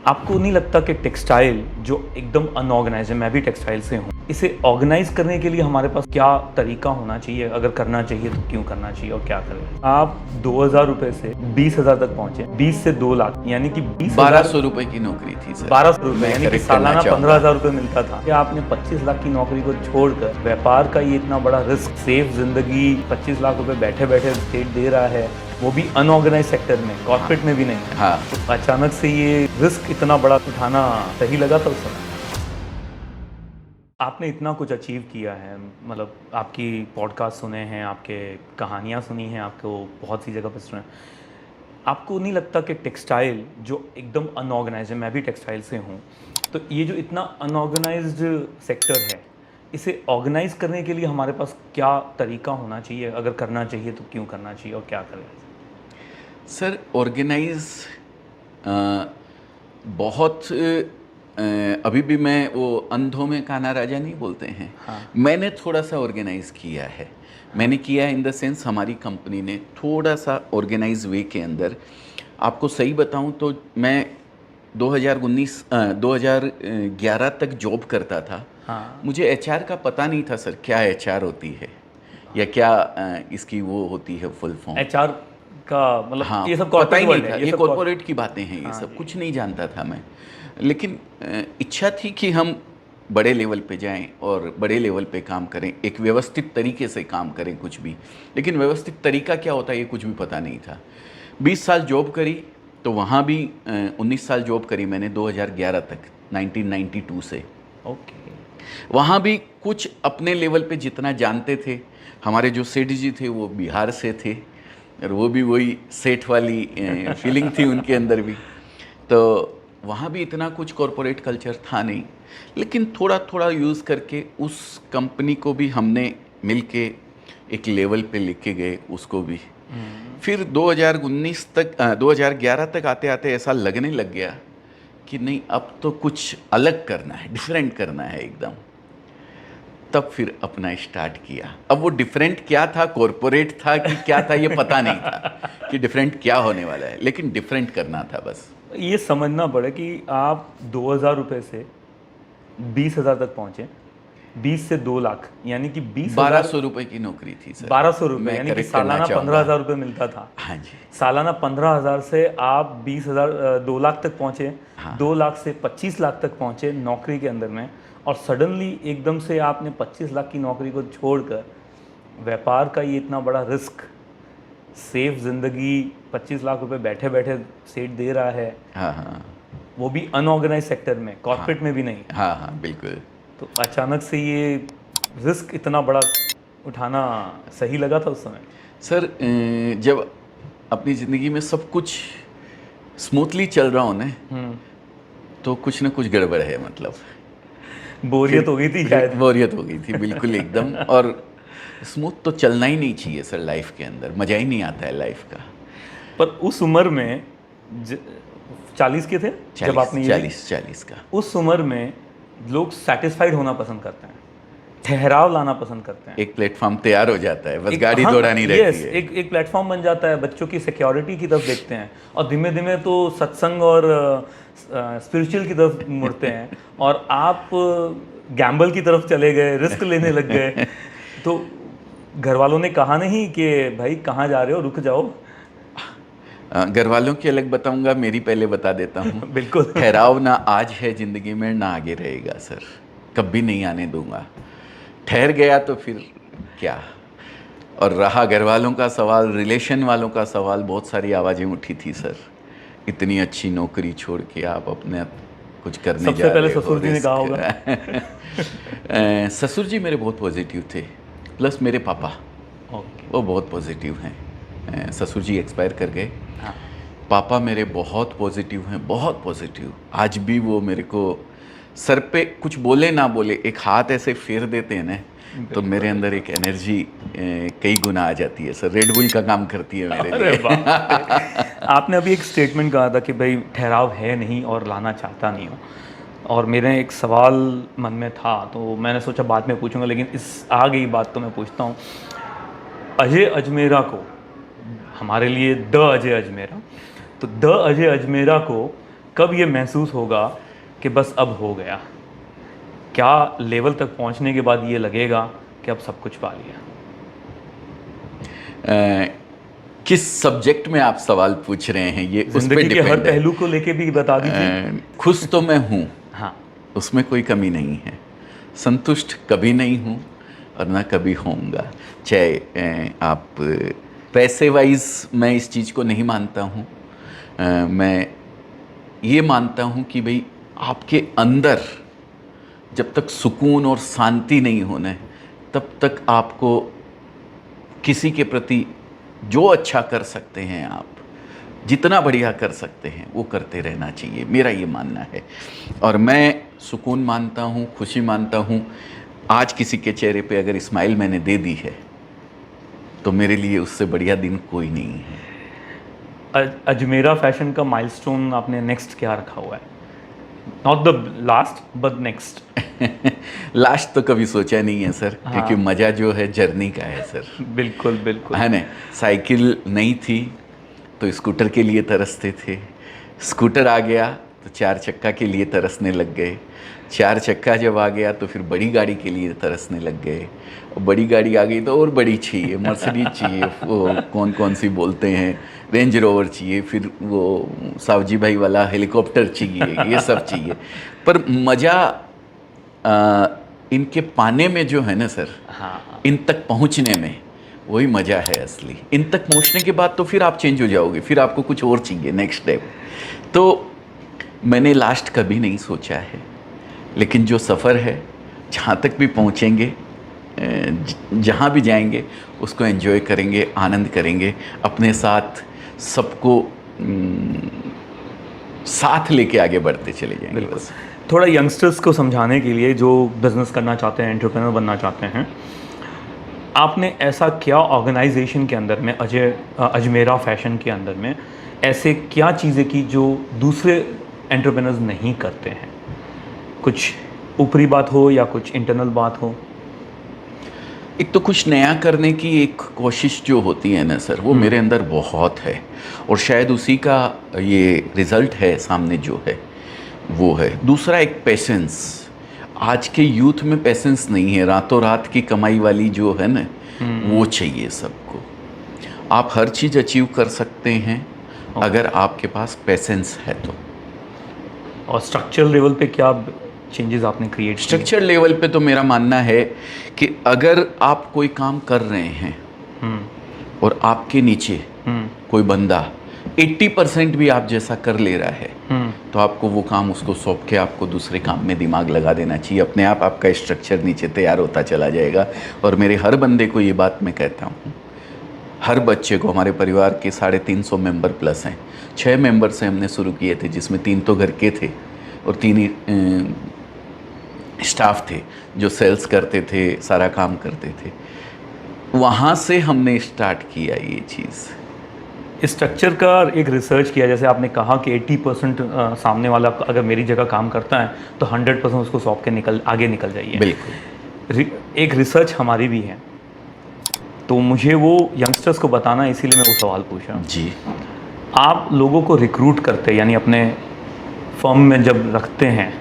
आपको नहीं लगता कि टेक्सटाइल जो एकदम अनऑर्गेनाइज है, मैं भी टेक्सटाइल से हूँ, इसे ऑर्गेनाइज करने के लिए हमारे पास क्या तरीका होना चाहिए? अगर करना चाहिए तो क्यों करना चाहिए और क्या करें? आप 2,000 रुपए से 20,000 तक पहुंचे, 20 से 2 लाख यानी कि 1200 रुपए की नौकरी थी सर। 1200 रुपए मैं यानी कि correct सालाना करना चाहूंगा। 15,000 रुपए मिलता था। क्या आपने 25 लाख की नौकरी को छोड़कर व्यापार का ये इतना बड़ा रिस्क, सेफ जिंदगी, 25 लाख रुपए बैठे बैठे स्टेट दे रहा है, वो भी अनऑर्गेनाइज सेक्टर में, कॉर्पोरेट में भी नहीं। हाँ, तो अचानक से ये रिस्क इतना बड़ा उठाना सही लगा था उस समय? आपने इतना कुछ अचीव किया है, मतलब आपकी पॉडकास्ट सुने हैं, आपके कहानियाँ सुनी हैं, आपको बहुत सी जगह पर सुने। आपको नहीं लगता कि टेक्सटाइल जो एकदम अनऑर्गेनाइज है, मैं भी टेक्सटाइल से हूँ, तो ये जो इतना अनऑर्गेनाइज्ड सेक्टर है, इसे ऑर्गेनाइज करने के लिए हमारे पास क्या तरीका होना चाहिए? अगर करना चाहिए तो क्यों करना चाहिए और क्या करें? सर ऑर्गेनाइज बहुत अभी भी मैं वो अंधों में काना राजा नहीं बोलते हैं। हाँ। मैंने थोड़ा सा ऑर्गेनाइज किया है। मैंने किया इन द सेंस हमारी कंपनी ने थोड़ा सा ऑर्गेनाइज वे के अंदर, आपको सही बताऊं तो मैं 2011 तक जॉब करता था। हाँ। मुझे एचआर का पता नहीं था सर, क्या एचआर होती है या क्या इसकी वो होती है फुल फॉर्म। एचआर का मतलब हाँ, ये सब पता ही कॉर्पोरेट नहीं वर्ल्ड था, है, ये सब कॉर्पोरेट की बातें हैं, ये हाँ सब जी। कुछ नहीं जानता था मैं। लेकिन इच्छा थी कि हम बड़े लेवल पे जाएं और बड़े लेवल पे काम करें, एक व्यवस्थित तरीके से काम करें कुछ भी। लेकिन व्यवस्थित तरीका क्या होता है ये कुछ भी पता नहीं था। 20 साल जॉब करी तो वहाँ भी 19 साल जॉब करी मैंने 2011 तक, 1992 से। ओके। वहाँ भी कुछ अपने लेवल पे जितना जानते थे। हमारे जो सेठ जी थे वो बिहार से थे और वो भी वही सेठ वाली फीलिंग थी उनके अंदर भी। तो वहाँ भी इतना कुछ कॉरपोरेट कल्चर था नहीं, लेकिन थोड़ा थोड़ा यूज़ करके उस कंपनी को भी हमने मिल के एक लेवल पे लेके गए उसको भी। फिर 2019 तक 2011 तक आते आते ऐसा लगने लग गया कि नहीं, अब तो कुछ अलग करना है, डिफरेंट करना है एकदम। तब फिर अपना स्टार्ट किया। अब वो डिफरेंट क्या था, कॉरपोरेट था कि क्या था, ये पता नहीं था कि डिफरेंट क्या होने वाला है, लेकिन डिफरेंट करना था बस। ये समझना पड़े कि आप 2,000 रुपए से 20,000 तक पहुंचे, 20 से 2 लाख यानी कि 20,000 1200 रुपए की नौकरी थी सर। 1200 रुपए मैं यानी कि करेक्ट करना सालाना चाहूँगा। 15,000 रुपए मिलता था। हाँ जी। सालाना 15,000 से आप 20,000 2 लाख तक पहुंचे। हाँ। 2 लाख से 25 लाख तक पहुंचे नौकरी के अंदर में, और सडनली एकदम से आपने 25 लाख की नौकरी को छोड़कर व्यापार का ये इतना बड़ा रिस्क, सेफ जिंदगी, 25 लाख रुपए बैठे बैठे सेट दे रहा है, हाँ हाँ वो भी अनऑर्गेनाइज सेक्टर में, कॉर्पोरेट में भी नहीं। हाँ हाँ बिल्कुल। तो अचानक से ये रिस्क इतना बड़ा उठाना सही लगा था उस समय? सर जब अपनी ज़िंदगी में सब कुछ स्मूथली चल रहा हो ना, तो कुछ ना कुछ गड़बड़ है, मतलब बोरियत हो गई थी शायद। बोरियत हो गई थी बिल्कुल एकदम। और स्मूथ तो चलना ही नहीं चाहिए सर लाइफ के अंदर, मज़ा ही नहीं आता है लाइफ का। पर उस उम्र में 40 के थे जब आपने ये 40 का। उस उम्र में लोग सेटिस्फाइड होना पसंद करते हैं, ठहराव लाना पसंद करते हैं। एक प्लेटफॉर्म तैयार हो जाता है, बस गाड़ी हाँ, दौड़ानी रहती है। एक प्लेटफॉर्म बन जाता है, बच्चों की सिक्योरिटी की तरफ देखते हैं, और धीमे धीमे तो सत्संग और स्पिरिचुअल की तरफ मुड़ते हैं, और आप गैम्बल की तरफ चले गए, रिस्क लेने लग गए। तो घर वालों ने कहा नहीं कि भाई कहाँ जा रहे हो, रुक जाओ? घर वालों की अलग बताऊंगा, मेरी पहले बता देता हूँ। बिल्कुल। ठहराव ना आज है ज़िंदगी में, ना आगे रहेगा सर, कभी नहीं आने दूंगा। ठहर गया तो फिर क्या। और रहा घर वालों का सवाल, रिलेशन वालों का सवाल, बहुत सारी आवाज़ें उठी थी सर, इतनी अच्छी नौकरी छोड़ के आप अपने कुछ करने जा रहे हो। सबसे पहले ससुर जी ने कहा होगा। ससुर जी मेरे बहुत पॉजिटिव थे, प्लस मेरे पापा वो बहुत पॉजिटिव हैं। ससुर जी एक्सपायर कर गए। हाँ। पापा मेरे बहुत पॉजिटिव हैं, बहुत पॉजिटिव। आज भी वो मेरे को सर पे कुछ बोले ना बोले, एक हाथ ऐसे फेर देते हैं ना, तो मेरे अंदर एक एनर्जी कई गुना आ जाती है सर, रेड बुल का काम करती है मेरे लिए। आपने अभी एक स्टेटमेंट कहा था कि भाई ठहराव है नहीं और लाना चाहता नहीं हूँ, और मेरे एक सवाल मन में था तो मैंने सोचा बाद में पूछूंगा, लेकिन इस आ गई बात तो मैं पूछता हूँ। अजय अजमेरा को, हमारे लिए द अजय अजमेरा, तो द अजय अजमेरा को कब ये महसूस होगा कि बस अब हो गया? क्या लेवल तक पहुंचने के बाद ये लगेगा कि अब सब कुछ पा लिया? किस सब्जेक्ट में आप सवाल पूछ रहे हैं, ये उस पे जिंदगी के हर डिपेंड है। पहलू को लेके भी बता दीजिए। खुश तो मैं हूँ, हाँ, उसमें कोई कमी नहीं है। संतुष्ट कभी नहीं हूँ और ना कभी होऊंगा। चाहे आप पैसे वाइज मैं इस चीज़ को नहीं मानता हूँ। मैं ये मानता हूँ कि भाई आपके अंदर जब तक सुकून और शांति नहीं होना है, तब तक आपको किसी के प्रति जो अच्छा कर सकते हैं, आप जितना बढ़िया कर सकते हैं वो करते रहना चाहिए, मेरा ये मानना है। और मैं सुकून मानता हूँ, खुशी मानता हूँ। आज किसी के चेहरे पे अगर स्माइल मैंने दे दी है तो मेरे लिए उससे बढ़िया दिन कोई नहीं है। अजमेरा फैशन का माइलस्टोन आपने नेक्स्ट क्या रखा हुआ है? Not the last but next. Last तो कभी सोचा नहीं है सर। हाँ। क्योंकि मज़ा जो है जर्नी का है सर। बिल्कुल बिल्कुल है ना। साइकिल नहीं थी तो स्कूटर के लिए तरसते थे, स्कूटर आ गया तो 4 चक्का के लिए तरसने लग गए, 4 चक्का जब आ गया तो फिर बड़ी गाड़ी के लिए तरसने लग गए, और बड़ी गाड़ी आ गई तो और बड़ी चाहिए, मर्सिडीज चाहिए, वो कौन कौन सी बोलते हैं, रेंज रोवर चाहिए, फिर वो सावजी भाई वाला हेलीकॉप्टर चाहिए, ये सब चाहिए। पर मज़ा इनके पाने में जो है ना सर, हाँ, इन तक पहुंचने में, वही मज़ा है असली। इन तक पहुंचने के बाद तो फिर आप चेंज हो जाओगे, फिर आपको कुछ और चाहिए, नेक्स्ट स्टेप। तो मैंने लास्ट कभी नहीं सोचा है, लेकिन जो सफ़र है, जहाँ तक भी पहुँचेंगे, जहाँ भी जाएंगे, उसको एंजॉय करेंगे, आनंद करेंगे, अपने साथ सबको साथ लेके आगे बढ़ते चले जाएंगे। बिल्कुल। बस। थोड़ा यंगस्टर्स को समझाने के लिए जो बिजनेस करना चाहते हैं, एंटरप्रेन्योर बनना चाहते हैं, आपने ऐसा क्या ऑर्गेनाइजेशन के अंदर में, अजमेरा फैशन के अंदर में ऐसे क्या चीज़ें की जो दूसरे एंटरप्रेन्योर्स नहीं करते हैं? कुछ ऊपरी बात हो या कुछ इंटरनल बात हो? एक तो कुछ नया करने की एक कोशिश जो होती है ना सर, वो मेरे अंदर बहुत है, और शायद उसी का ये रिज़ल्ट है सामने जो है वो है। दूसरा एक पेशेंस। आज के यूथ में पेशेंस नहीं है, रातों रात की कमाई वाली जो है ना, वो चाहिए सबको। आप हर चीज़ अचीव कर सकते हैं अगर आपके पास पेशेंस है तो। और स्ट्रक्चरल लेवल पे क्या चेंजेस आपने क्रिएट किए? स्ट्रक्चर लेवल पे तो मेरा मानना है कि अगर आप कोई काम कर रहे हैं और आपके नीचे कोई बंदा 80% भी आप जैसा कर ले रहा है, तो आपको वो काम उसको सौंप के आपको दूसरे काम में दिमाग लगा देना चाहिए। अपने आप आपका स्ट्रक्चर नीचे तैयार होता चला जाएगा। और मेरे हर बंदे को ये बात मैं कहता हूँ, हर बच्चे को। हमारे परिवार के 350 मेंबर प्लस हैं। 6 मेंबर से हमने शुरू किए थे, जिसमें 3 तो घर के थे और 3 ही स्टाफ थे जो सेल्स करते थे, सारा काम करते थे। वहाँ से हमने स्टार्ट किया ये चीज़। स्ट्रक्चर का एक रिसर्च किया, जैसे आपने कहा कि 80% सामने वाला अगर मेरी जगह काम करता है तो 100% उसको सौंप के आगे निकल जाइए। बिल्कुल। एक रिसर्च हमारी भी है, तो मुझे वो यंगस्टर्स को बताना, इसीलिए मैं वो सवाल पूछा। जी। आप लोगों को रिक्रूट करते यानी अपने फर्म में जब रखते हैं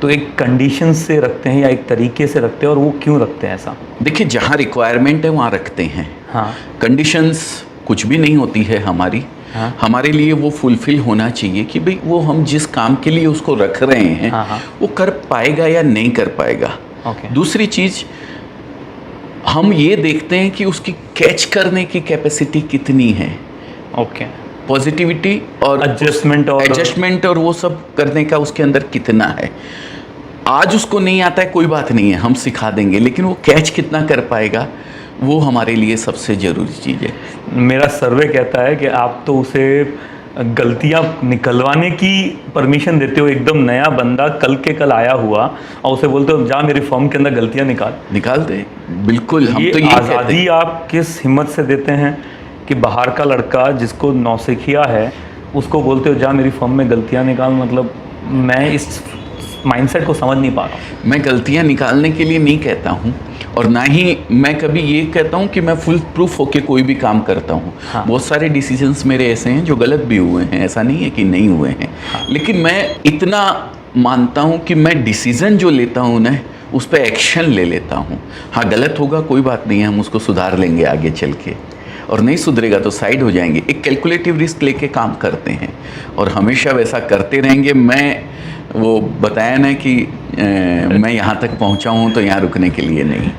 तो एक कंडीशन से रखते हैं या एक तरीके से रखते हैं, और वो क्यों रखते हैं ऐसा? देखिए, जहाँ रिक्वायरमेंट है वहाँ रखते हैं। हाँ। कंडीशंस कुछ भी नहीं होती है हमारी। हाँ। हमारे लिए वो फुलफिल होना चाहिए कि भाई वो हम जिस काम के लिए उसको रख रहे हैं, हाँ। वो कर पाएगा या नहीं कर पाएगा। ओके। दूसरी चीज़, हम ये देखते हैं कि उसकी कैच करने की कैपेसिटी कितनी है। ओके। पॉजिटिविटी और एडजस्टमेंट और वो सब करने का उसके अंदर कितना है। आज उसको नहीं आता है, कोई बात नहीं है, हम सिखा देंगे, लेकिन वो कैच कितना कर पाएगा, वो हमारे लिए सबसे ज़रूरी चीज़ है। मेरा सर्वे कहता है कि आप तो उसे गलतियां निकलवाने की परमिशन देते हो। एकदम नया बंदा कल के कल आया हुआ और उसे बोलते हो जा मेरी फॉर्म के अंदर गलतियां निकाल दे। बिल्कुल। हम ये तो ये आज़ादी आप किस हिम्मत से देते हैं कि बाहर का लड़का जिसको नौसिखिया है उसको बोलते हो जा मेरी फॉर्म में गलतियां निकाल? मतलब मैं इस माइंडसेट को समझ नहीं पा रहा हूँ। मैं गलतियां निकालने के लिए नहीं कहता हूँ, और ना ही मैं कभी ये कहता हूँ कि मैं फुल प्रूफ होके कोई भी काम करता हूँ। हाँ। बहुत सारे डिसीजंस मेरे ऐसे हैं जो गलत भी हुए हैं, ऐसा नहीं है कि नहीं हुए हैं। हाँ। लेकिन मैं इतना मानता हूँ कि मैं डिसीजन जो लेता हूँ ना, उस पर एक्शन ले लेता हूँ। हाँ, गलत होगा कोई बात नहीं है, हम उसको सुधार लेंगे आगे चल के, और नहीं सुधरेगा तो साइड हो जाएंगे। एक कैलकुलेटिव रिस्क लेके काम करते हैं और हमेशा वैसा करते रहेंगे। मैं वो बताया ना कि मैं यहाँ तक पहुँचा हूँ तो यहाँ रुकने के लिए नहीं।